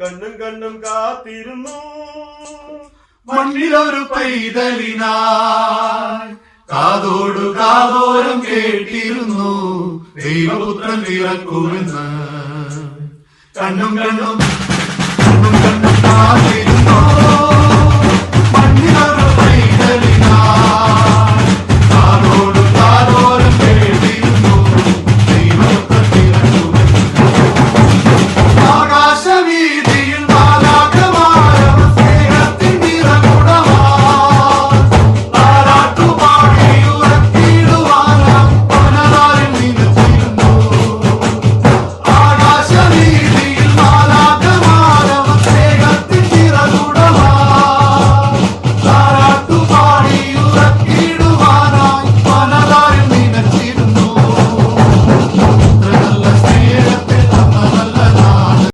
കണ്ണും കണ്ണും കാത്തിരുന്നു. മണ്ണിലൊരു പൈതലിനായി കാതോടു കാതോരം കേട്ടിരുന്നു ദൈവപുത്രൻ പിറക്കുമെന്ന്. കണ്ണും കണ്ണും കണ്ണും കണ്ണും കാത്തിരുന്നു.